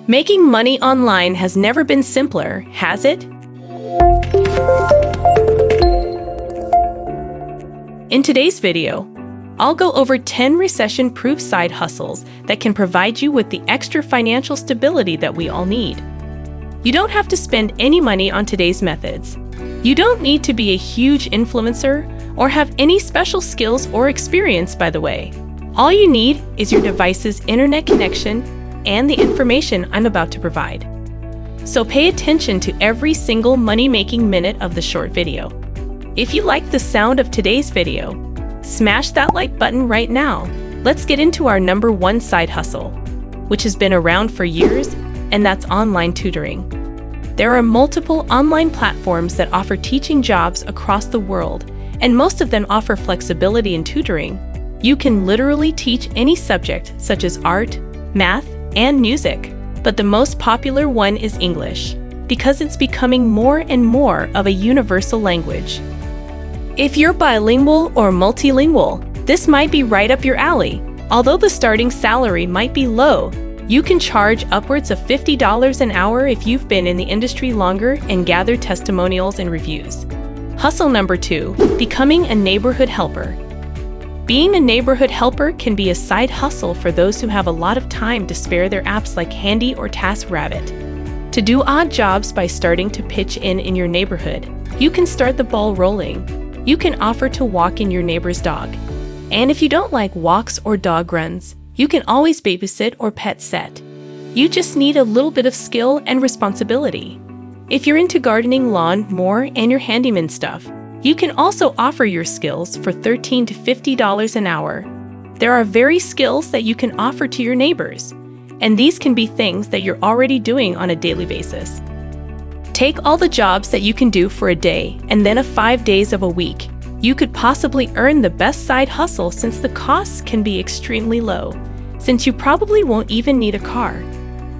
Making money online has never been simpler, has it? In today's video, I'll go over 10 recession-proof side hustles that can provide you with the extra financial stability that we all need. You don't have to spend any money on today's methods. You don't need to be a huge influencer or have any special skills or experience, by the way. All you need is your device's internet connection and the information I'm about to provide. So pay attention to every single money-making minute of the short video. If you like the sound of today's video, smash that like button right now. Let's get into our number one side hustle, which has been around for years, and that's online tutoring. There are multiple online platforms that offer teaching jobs across the world, and most of them offer flexibility in tutoring. You can literally teach any subject, such as art, math, and music. But the most popular one is English, because it's becoming more and more of a universal language. If you're bilingual or multilingual, this might be right up your alley. Although the starting salary might be low, you can charge upwards of $50 an hour if you've been in the industry longer and gathered testimonials and reviews. Hustle number 2, becoming a neighborhood helper. Being a neighborhood helper can be a side hustle for those who have a lot of time to spare their apps like Handy or TaskRabbit. To do odd jobs by starting to pitch in your neighborhood, you can start the ball rolling. You can offer to walk in your neighbor's dog. And if you don't like walks or dog runs, you can always babysit or pet sit. You just need a little bit of skill and responsibility. If you're into gardening, lawn, mower, and your handyman stuff, you can also offer your skills for $13 to $50 an hour. There are various skills that you can offer to your neighbors, and these can be things that you're already doing on a daily basis. Take all the jobs that you can do for a day and then 5 days of a week. You could possibly earn the best side hustle since the costs can be extremely low, since you probably won't even need a car.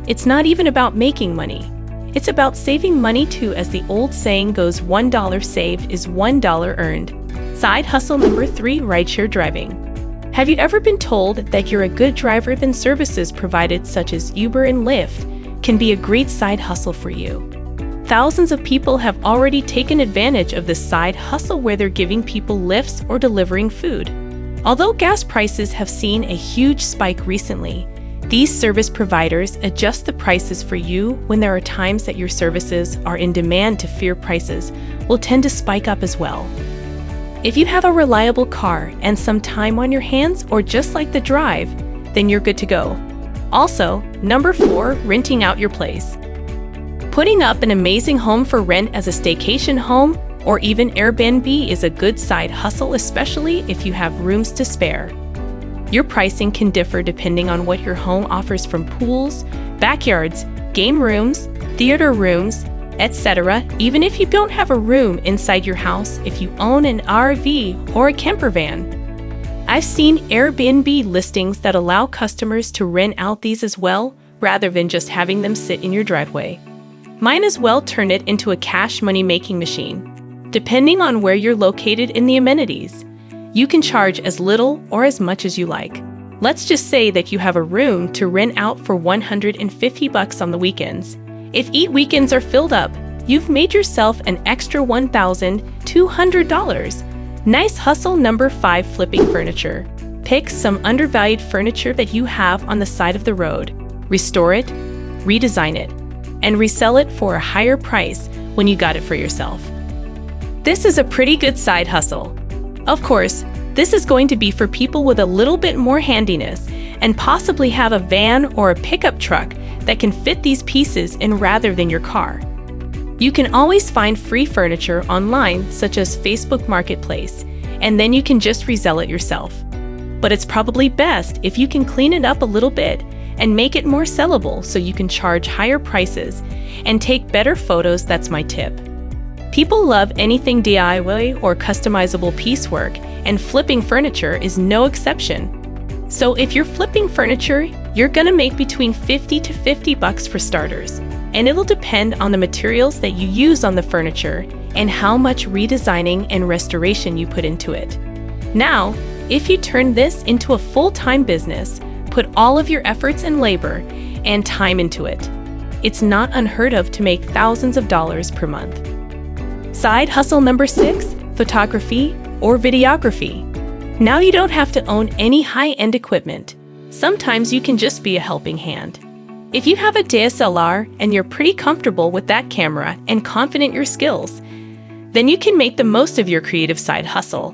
It's not even about making money. It's about saving money too, as the old saying goes, $1 saved is $1 earned. Side hustle number 3, rideshare driving. Have you ever been told that you're a good driver? Then services provided such as Uber and Lyft can be a great side hustle for you. Thousands of people have already taken advantage of this side hustle where they're giving people lifts or delivering food. Although gas prices have seen a huge spike recently, these service providers adjust the prices for you when there are times that your services are in demand. To fear prices will tend to spike up as well. If you have a reliable car and some time on your hands or just like the drive, then you're good to go. Also, number 4, renting out your place. Putting up an amazing home for rent as a staycation home or even Airbnb is a good side hustle, especially if you have rooms to spare. Your pricing can differ depending on what your home offers, from pools, backyards, game rooms, theater rooms, etc. Even if you don't have a room inside your house, if you own an RV or a camper van. I've seen Airbnb listings that allow customers to rent out these as well, rather than just having them sit in your driveway. Might as well turn it into a cash money-making machine. Depending on where you're located in the amenities, you can charge as little or as much as you like. Let's just say that you have a room to rent out for $150 on the weekends. If 8 weekends are filled up, you've made yourself an extra $1,200. Nice hustle number 5, flipping furniture. Pick some undervalued furniture that you have on the side of the road, restore it, redesign it, and resell it for a higher price when you got it for yourself. This is a pretty good side hustle. Of course, this is going to be for people with a little bit more handiness and possibly have a van or a pickup truck that can fit these pieces in rather than your car. You can always find free furniture online, such as Facebook Marketplace, and then you can just resell it yourself. But it's probably best if you can clean it up a little bit and make it more sellable so you can charge higher prices and take better photos. That's my tip. People love anything DIY or customizable piecework, and flipping furniture is no exception. So if you're flipping furniture, you're gonna make between $50 to $50 for starters, and it'll depend on the materials that you use on the furniture and how much redesigning and restoration you put into it. Now, if you turn this into a full-time business, put all of your efforts and labor, and time into it. It's not unheard of to make thousands of dollars per month. Side hustle number 6, photography or videography. Now you don't have to own any high-end equipment. Sometimes you can just be a helping hand. If you have a DSLR and you're pretty comfortable with that camera and confident in your skills, then you can make the most of your creative side hustle.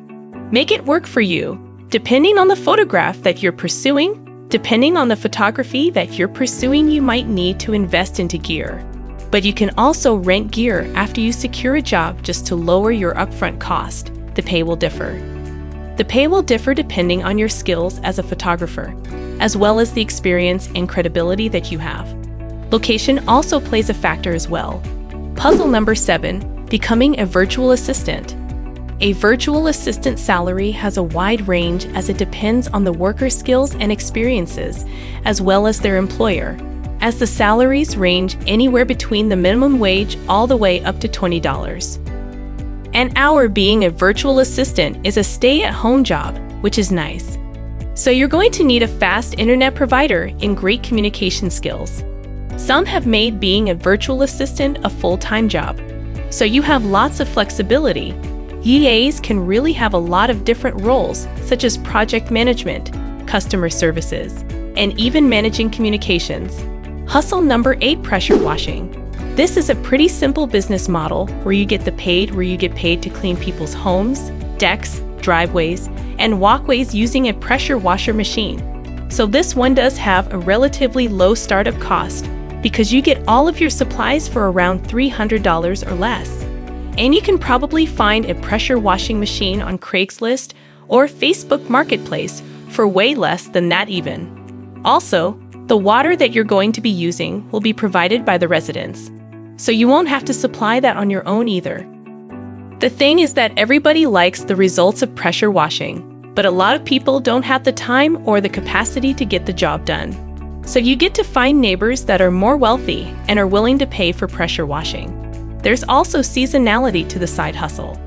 Make it work for you. Depending on the photograph that you're pursuing, depending on the photography that you're pursuing, you might need to invest into gear. But you can also rent gear after you secure a job just to lower your upfront cost. The pay will differ. The pay will differ depending on your skills as a photographer, as well as the experience and credibility that you have. Location also plays a factor as well. Puzzle number 7, becoming a virtual assistant. A virtual assistant salary has a wide range as it depends on the worker's skills and experiences, as well as their employer, as the salaries range anywhere between the minimum wage all the way up to $20 an hour. Being a virtual assistant is a stay-at-home job, which is nice. So you're going to need a fast internet provider and great communication skills. Some have made being a virtual assistant a full-time job, so you have lots of flexibility. EAs can really have a lot of different roles, such as project management, customer services, and even managing communications. Hustle number 8, pressure washing. This is a pretty simple business model where you get paid to clean people's homes, decks, driveways, and walkways using a pressure washer machine. So this one does have a relatively low startup cost because you get all of your supplies for around $300 or less. And you can probably find a pressure washing machine on Craigslist or Facebook Marketplace for way less than that even. Also, the water that you're going to be using will be provided by the residents, so you won't have to supply that on your own either. The thing is that everybody likes the results of pressure washing, but a lot of people don't have the time or the capacity to get the job done. So you get to find neighbors that are more wealthy and are willing to pay for pressure washing. There's also seasonality to the side hustle,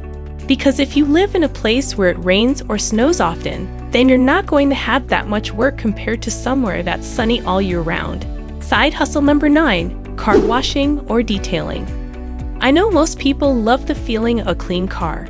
because if you live in a place where it rains or snows often, then you're not going to have that much work compared to somewhere that's sunny all year round. Side hustle number 9, car washing or detailing. I know most people love the feeling of a clean car,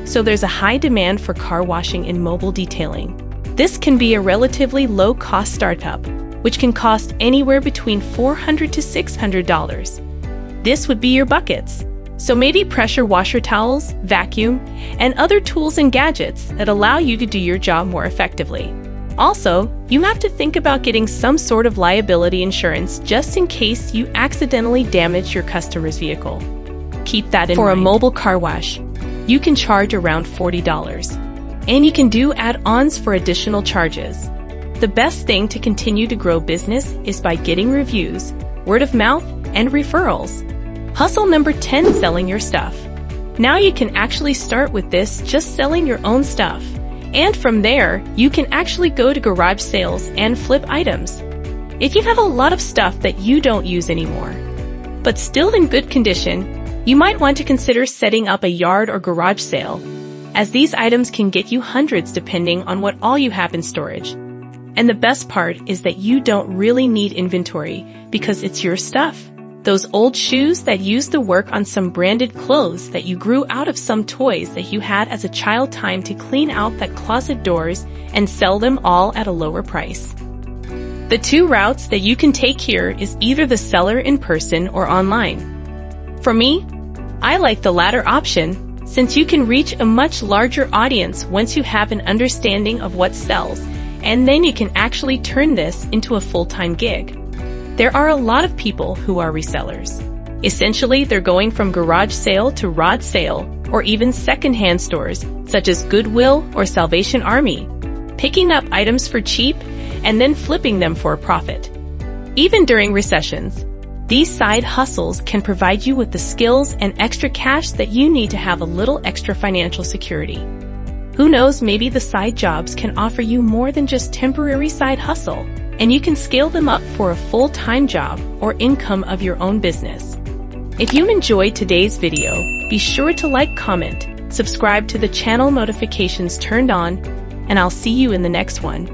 so there's a high demand for car washing and mobile detailing. This can be a relatively low-cost startup, which can cost anywhere between $400 to $600. This would be your buckets. So maybe pressure washer towels, vacuum, and other tools and gadgets that allow you to do your job more effectively. Also, you have to think about getting some sort of liability insurance just in case you accidentally damage your customer's vehicle. Keep that in mind. For a mobile car wash, you can charge around $40, and you can do add-ons for additional charges. The best thing to continue to grow business is by getting reviews, word of mouth, and referrals. Hustle number 10, selling your stuff. Now you can actually start with this, just selling your own stuff. And from there, you can actually go to garage sales and flip items. If you have a lot of stuff that you don't use anymore, but still in good condition, you might want to consider setting up a yard or garage sale, as these items can get you hundreds depending on what all you have in storage. And the best part is that you don't really need inventory because it's your stuff. Those old shoes that used to work on some branded clothes that you grew out of some toys that you had as a child, time to clean out that closet doors and sell them all at a lower price. The two routes that you can take here is either the seller in person or online. For me, I like the latter option since you can reach a much larger audience once you have an understanding of what sells, and then you can actually turn this into a full-time gig. There are a lot of people who are resellers. Essentially, they're going from garage sale to rod sale, or even secondhand stores such as Goodwill or Salvation Army, picking up items for cheap and then flipping them for a profit. Even during recessions, these side hustles can provide you with the skills and extra cash that you need to have a little extra financial security. Who knows, maybe the side jobs can offer you more than just temporary side hustle, and you can scale them up for a full-time job or income of your own business. If you enjoyed today's video, be sure to like, comment, subscribe to the channel, notifications turned on, and I'll see you in the next one.